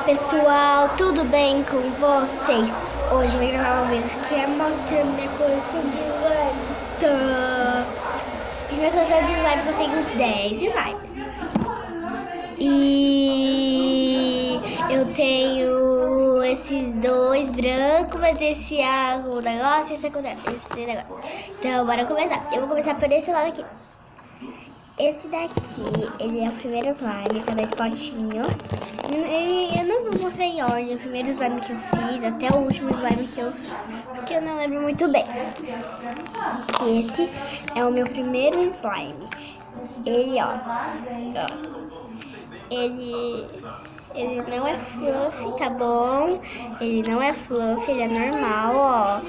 Pessoal, tudo bem com vocês? Hoje eu vou gravar um vídeo que é mostrando minha coleção de slimes. Minha coleção de slimes eu tenho 10 slimes. E eu tenho esses dois brancos, mas esse é o negócio e esse negócio. Então, bora começar. Eu vou começar por esse lado aqui. Esse daqui, ele é o primeiro slime, tá nesse potinho. Eu não vou mostrar em ordem o primeiro slime que eu fiz, até o último slime que eu não lembro muito bem. Esse é o meu primeiro slime. Ele, ó. Ele não é fluffy, tá bom? Ele não é fluffy, ele é normal, ó.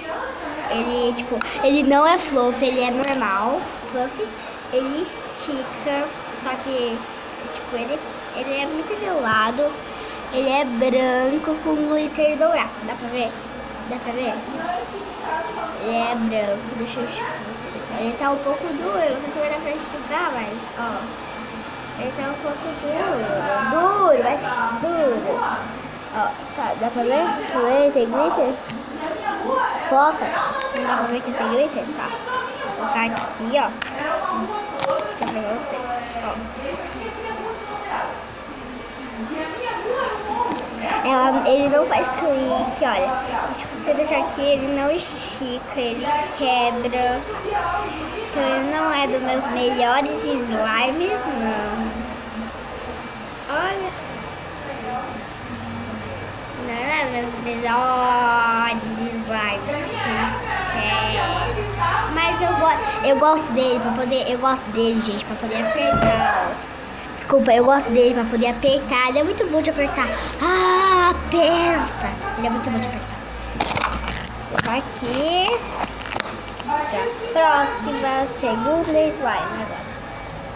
Ele não é fluffy, ele é normal, fluffy. Ele estica, só que, ele é muito gelado. Ele é branco com glitter dourado. Dá pra ver? Dá pra ver? Ele é branco. Deixa eu esticar. Ele tá um pouco duro. Eu não sei se vai dar pra esticar, mas, ó. Ele tá um pouco duro. Vai ser duro. Ó, tá, dá pra ver? Dá pra ver? Tem glitter? Foca. Não dá pra ver que tem glitter? Tá. Vou colocar aqui, ó. Pra vocês, ó. Ele não faz clique, olha. Se você deixar aqui, ele não estica, ele quebra. Então ele não é dos meus melhores slimes, não. Olha. Não é dos meus melhores slimes. Mas eu gosto dele pra poder. Eu gosto dele, gente, pra poder apertar. Desculpa, eu gosto dele pra poder apertar. Ele é muito bom de apertar. Ah, aperta! Ele é muito bom de apertar. Vou colocar aqui. Próxima, segunda slime agora.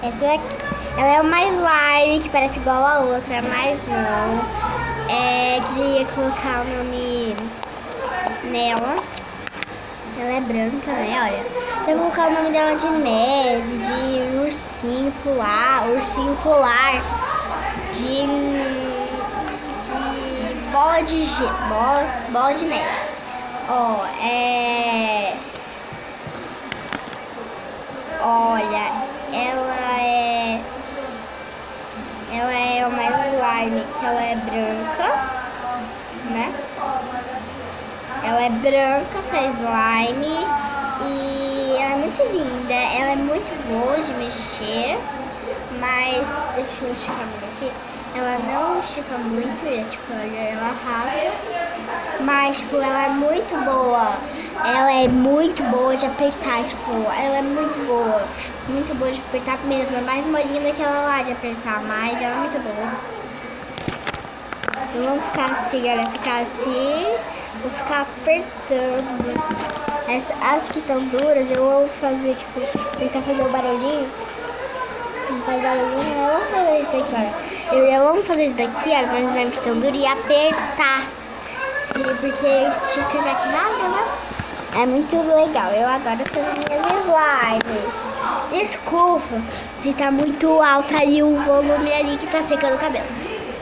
Essa daqui. Ela é uma slime que parece igual a outra, mas não. Queria colocar o nome nela. Ela é branca, né? Olha. Eu vou colocar o nome dela de neve, de ursinho polar, de bola de bola de neve. Ó, olha, ela é uma slime que ela é branca, né? Ela é branca, essa slime, e ela é muito linda, ela é muito boa de mexer, mas deixa eu esticar muito aqui. Ela não estica muito, ela rasga, mas ela é muito boa. Ela é muito boa de apertar, ela é muito boa de apertar mesmo. É mais molinha daquela lá de apertar, mas ela é muito boa. Então vamos ficar assim, galera, vou ficar apertando. As que estão duras, eu vou fazer, tentar fazer o barulhinho. Não faz barulhinho, eu vou fazer isso daqui, olha. Vamos fazer isso daqui, as slime que estão duras, e apertar. Porque fica já que nada, né? É muito legal, eu adoro fazer minhas slimes. Desculpa se tá muito alto ali o volume ali que tá secando o cabelo.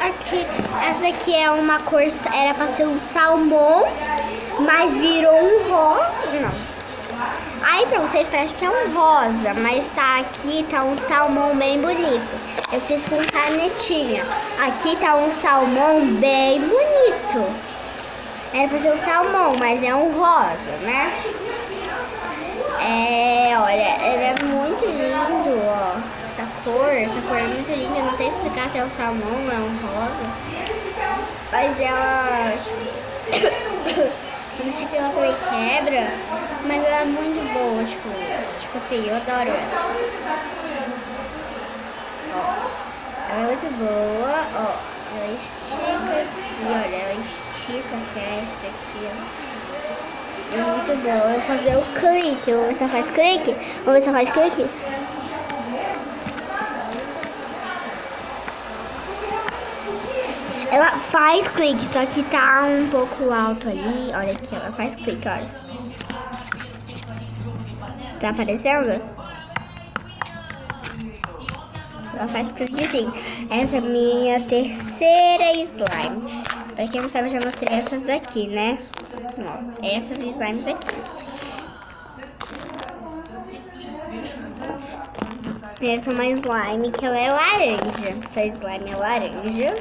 Aqui, essa daqui é uma cor, era pra ser um salmão, mas virou um rosa, não. Aí pra vocês parece que é um rosa, mas tá aqui, tá um salmão bem bonito. Eu fiz com canetinha. Aqui tá um salmão bem bonito. Era pra ser um salmão, mas é um rosa, né? Olha, ele é muito lindo, ó. Essa cor é muito linda. Eu não sei explicar se é um salmão ou é um rosa. Mas ela... não sei que ela também quebra, mas ela é muito boa, tipo assim, eu adoro ela. Ó, ela é muito boa, ó. Ela estica aqui, olha, ela estica a essa aqui, ó. É muito boa. Eu vou fazer o clique. Vamos ver se ela faz clique. Ela faz clique, só que tá um pouco alto ali. Olha aqui, ela faz clique, olha. Tá aparecendo? Ela faz cliquezinho. Essa é a minha terceira slime. Pra quem não sabe, eu já mostrei essas daqui, né? Ó, essas slimes aqui. Essa é uma slime que ela é laranja. Essa slime é laranja.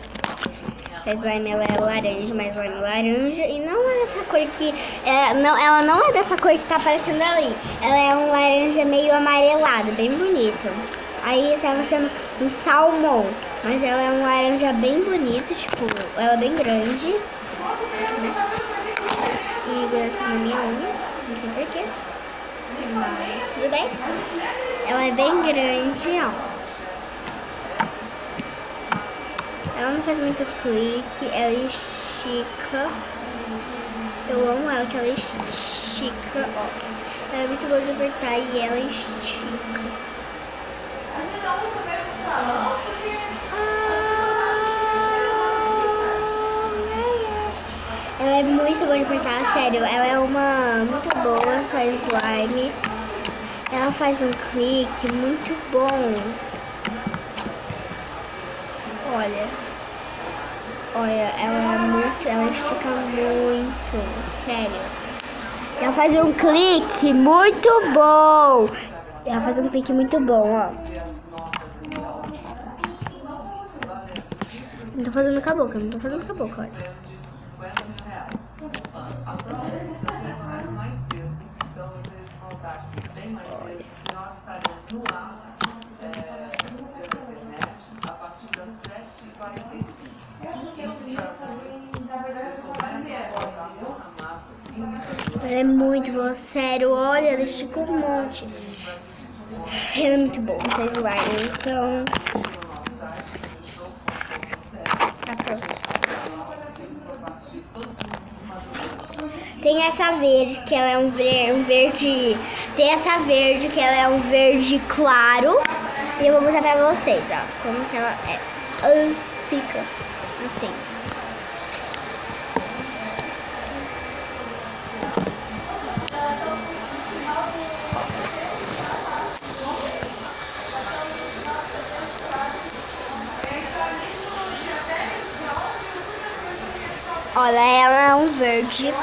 A slime ela é laranja, uma slime laranja. E não é dessa cor que... ela não é dessa cor que tá aparecendo ali. Ela é um laranja meio amarelado, bem bonito. Aí tava sendo um salmão. Mas ela é um laranja bem bonito, tipo, ela é bem grande. Né? E grudou na minha unha, não sei porquê. Mas tudo bem. Ela é bem grande, ó. Ela não faz muito clique, ela estica. Eu amo ela, que ela estica, ó. Ela é muito boa de apertar e ela estica. Ela é muito boa de apertar, sério. Ela é uma muito boa, essa slime. Ela faz um clique muito bom. Olha, ela estica muito, sério. Ela faz um clique muito bom. Ela faz um clique muito bom, ó. Não tô fazendo com a boca, olha. Ela é muito boa, sério, olha, ela estica um monte. Ela é muito boa, essa slime, então... Tá pronto. Tem essa verde, que ela é um verde... Tem essa verde, que ela é um verde claro. E eu vou mostrar pra vocês, ó, como que ela é. Fica assim. Olha, ela é um verde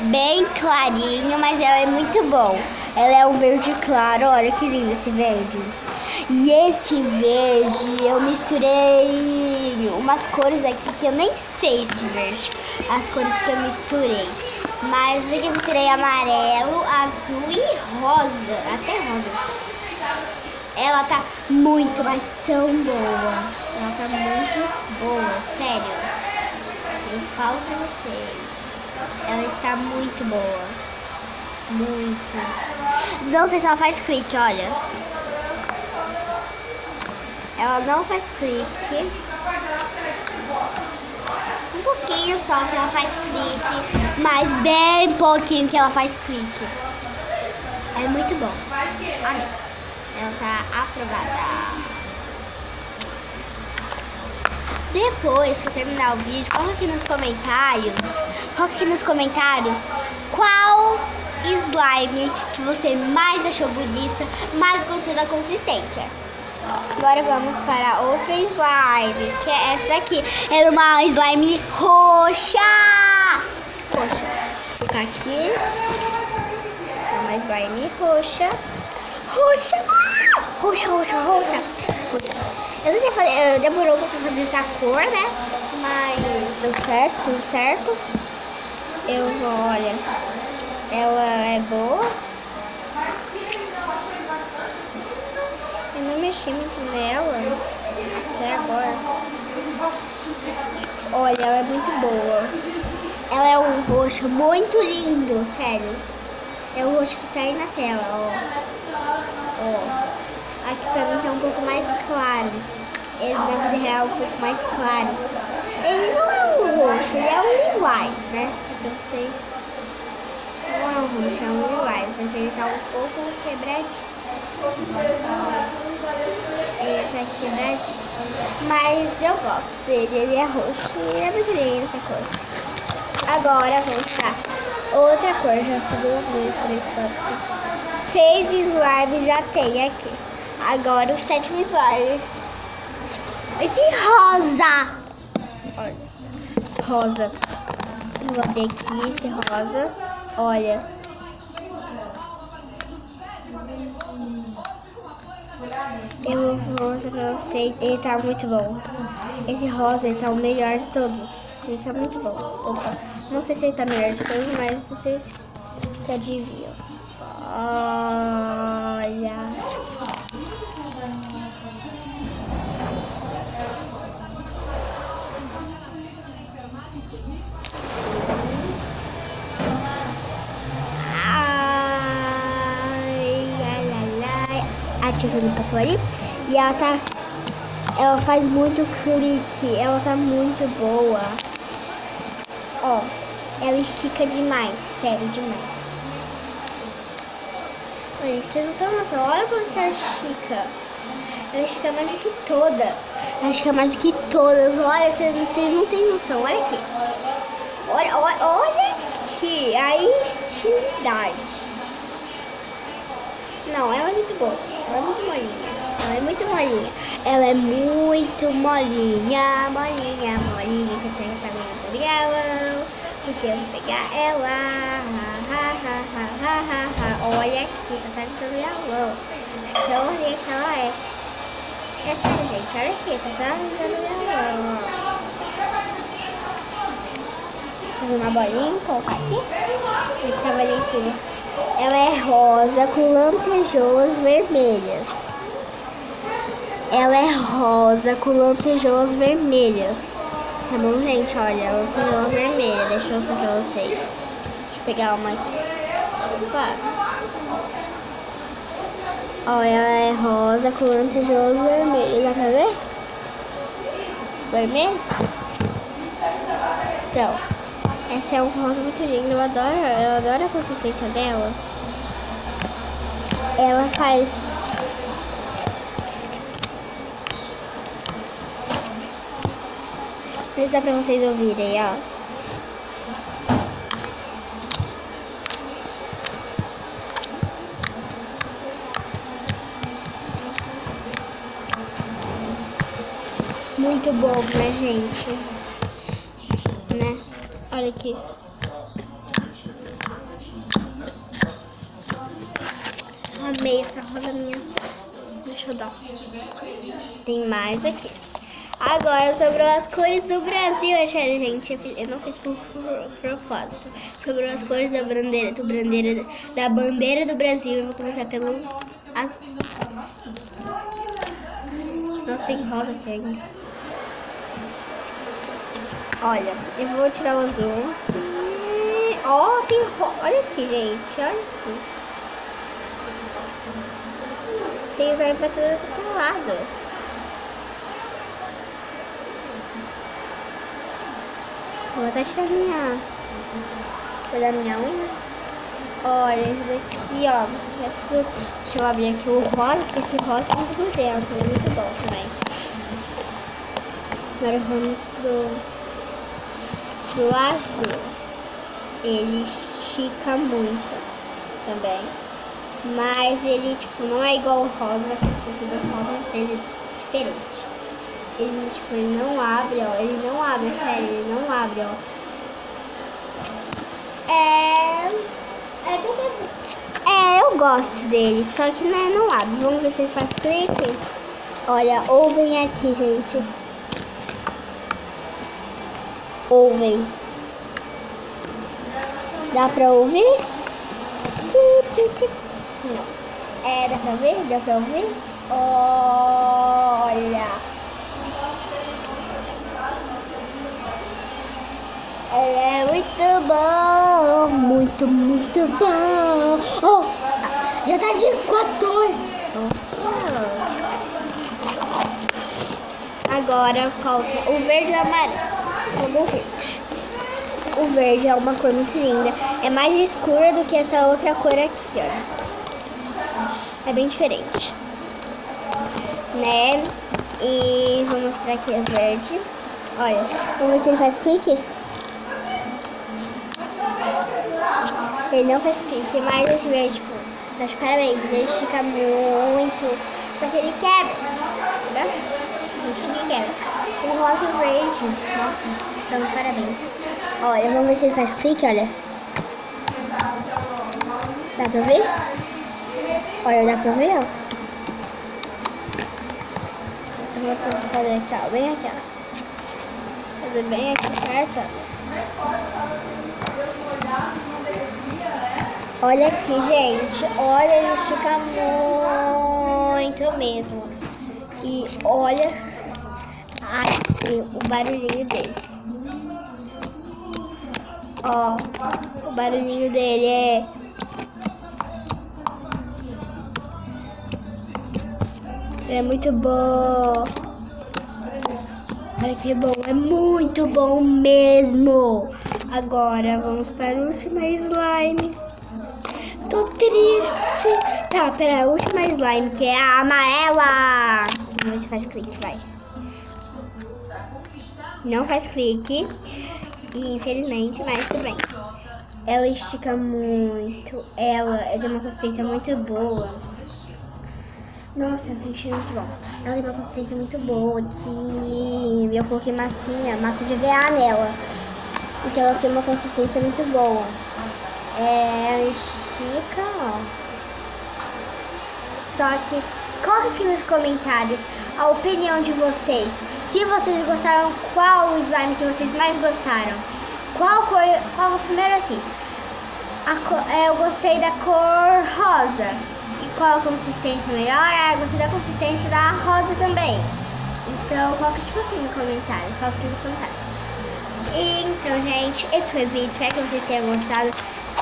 bem clarinho, mas ela é muito bom. Ela é um verde claro, olha que lindo esse verde. E esse verde, eu misturei umas cores aqui que eu nem sei esse verde. As cores que eu misturei. Mas eu misturei amarelo, azul e rosa. Até rosa. Ela tá muito, mas tão boa. Ela tá muito boa, sério. Eu falo pra vocês. Ela está muito boa. Muito. Não sei se ela faz clique, olha. Ela não faz clique. Um pouquinho só que ela faz clique. Mas bem pouquinho que ela faz clique. É muito bom. Olha. Ela tá aprovada. Depois que eu terminar o vídeo, coloca aqui nos comentários qual slime que você mais achou bonita, mais gostou da consistência. Agora vamos para outra slime, que é essa daqui. Ela é uma slime roxa. Vou colocar aqui. É uma slime roxa. Roxa. Eu não sei fazer, demorou pra fazer essa cor, né? Mas deu certo, tudo certo. Olha, ela é boa. Eu não mexi muito nela até agora. Olha, ela é muito boa. Ela é um roxo muito lindo, sério. É o roxo que tá aí na tela, ó. Aqui pra mim tá um pouco mais claro. Ele na vida real é um pouco mais claro. Ele não é um roxo, ele é um lilás, né? Pra vocês. Não é um roxo, é um lilás. Mas ele tá um pouco quebradinho. Ele tá quebradinho. Mas eu gosto dele, ele é roxo. Ele é muito lindo essa cor. Agora vamos pra outra cor. Já fiz 1, 2, 3, 4, 5. 6 slimes já tem aqui. Agora o 7º slime. Esse rosa. Olha. Rosa. Eu vou abrir aqui esse rosa. Olha. Eu vou mostrar pra vocês. Ele tá muito bom. Esse rosa, ele tá o melhor de todos. Ele tá muito bom. Opa. Não sei se ele tá melhor de todos, mas vocês que adivinham. Olha. A tia me passou ali. E ela faz muito clique. Ela tá muito boa. Ó, ela estica demais. Sério, demais. Olha, gente, vocês não estão noção. Olha quanto ela estica. Ela estica mais do que todas. Ela estica mais do que todas. Olha, vocês não têm noção. Olha aqui. Olha aqui. A intimidade. Não, ela é muito boa. Ela é muito molinha. Ela é muito molinha. Ela é muito molinha. Molinha, molinha. Que tem que também no tutorial. Porque eu vou pegar ela. Olha aqui, tá no tutorial. Então, olha que ela é. É sério, gente. Olha aqui, tá no tutorial. Fazer uma bolinha, colocar aqui. Ele tava ali em cima. Ela é rosa com lantejoulas vermelhas. Ela é rosa com lantejoulas vermelhas. Tá bom, gente? Olha, lantejoula vermelha. Deixa eu mostrar pra vocês. Deixa eu pegar uma aqui. Opa. Olha, ela é rosa com lantejoulas vermelhas. Dá pra ver? Vermelho? Então, essa é um rosa muito lindo. Eu adoro a consistência dela. Ela faz... Não sei se dá pra vocês ouvirem, ó. Muito bom, né, gente? Né? Olha aqui. Amei essa rosa minha. Deixa eu dar. Tem mais aqui. Agora sobrou as cores do Brasil, gente. Eu não fiz por propósito. Sobrou as cores da bandeira do Brasil. Eu vou começar pelo azul. Nossa, tem rosa aqui ainda. Olha, eu vou tirar o azul. Ó, tem rosa. Olha aqui, gente. Olha aqui. Tem vai pra todo lado. Vou até tirar minha unha. Olha, esse daqui, ó. Deixa eu abrir aqui o rosa, porque esse rosa é muito grudento. É muito bom também. Agora vamos pro azul. Ele estica muito também. Mas ele, tipo, não é igual o rosa, que se você der rosa, ele é diferente. Ele, tipo, ele não abre, ó. Ele não abre, sério, ele não abre, ó. Eu gosto dele, só que não abre. Vamos ver se ele faz clique. Olha, ouvem aqui, gente. Ouvem. Dá pra ouvir? Não. Dá pra ver? Dá pra ouvir? Olha. Ela é muito bom. Muito, muito bom. Oh, já tá de 14. Nossa. Agora falta o verde e o amarelo. Vamos ver. O verde é uma cor muito linda. É mais escura do que essa outra cor aqui, ó. É bem diferente. Né? E vou mostrar aqui o verde. Olha, vamos ver se ele faz clique. Ele não faz clique, mas esse verde, tipo, tá de parabéns. Ele estica muito. Só que ele quebra. Tá? gente ninguém quer. O rosa e o verde. Nossa, então parabéns. Olha, vamos ver se ele faz clique, olha. Dá pra ver? Olha, dá pra ver, ó. Eu vou tentar fazer aqui, ó. Bem aqui, ó. Fazer bem aqui perto, ó. Olha aqui, gente. Olha, ele fica muito mesmo. E olha aqui o barulhinho dele. Ó, o barulhinho dele é muito bom. Olha que bom, é muito bom mesmo. Agora vamos para a última slime. Tô triste. Tá, pera, a última slime, que é a amarela. Vamos ver se faz clique, vai. Não faz clique. E infelizmente, mas tudo bem. Ela estica muito. Ela tem uma consistência muito boa. Nossa, tem cheiro muito bom. Ela tem uma consistência muito boa. Que eu coloquei massinha, massa de EVA nela. Então ela tem uma consistência muito boa. Ela estica, ó. Só que coloca aqui nos comentários a opinião de vocês. Se vocês gostaram, qual o slime que vocês mais gostaram? Qual primeiro assim? Eu gostei da cor rosa. E qual a consistência melhor? Eu gostei da consistência da rosa também. Então coloca tipo assim no comentário. Coloca aqui nos comentários. Então, gente, esse foi o vídeo. Espero que vocês tenham gostado.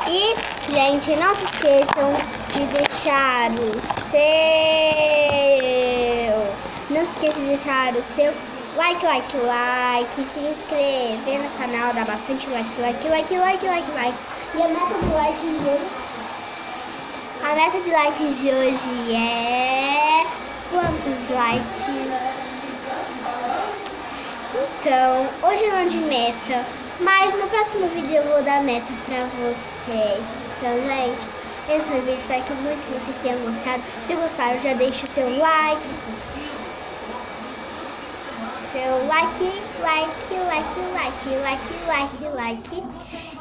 E, gente, não se esqueçam de deixar o seu... Não se esqueçam de deixar o seu like, se inscrever no canal, dar bastante like. E a meta de like de hoje... A meta de likes de hoje é... Quantos likes? Então, hoje não de meta, mas no próximo vídeo eu vou dar meta pra vocês. Então, gente, esse foi o vídeo. Espero que muito que vocês tenham gostado. Se gostaram, já deixa o seu like.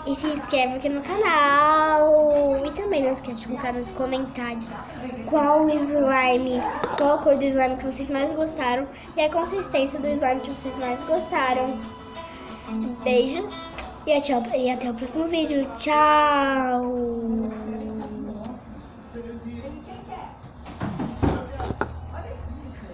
E se inscreve aqui no canal. E também não esqueça de colocar nos comentários qual slime, qual a cor do slime que vocês mais gostaram e a consistência do slime que vocês mais gostaram. Beijos e até o próximo vídeo. Tchau!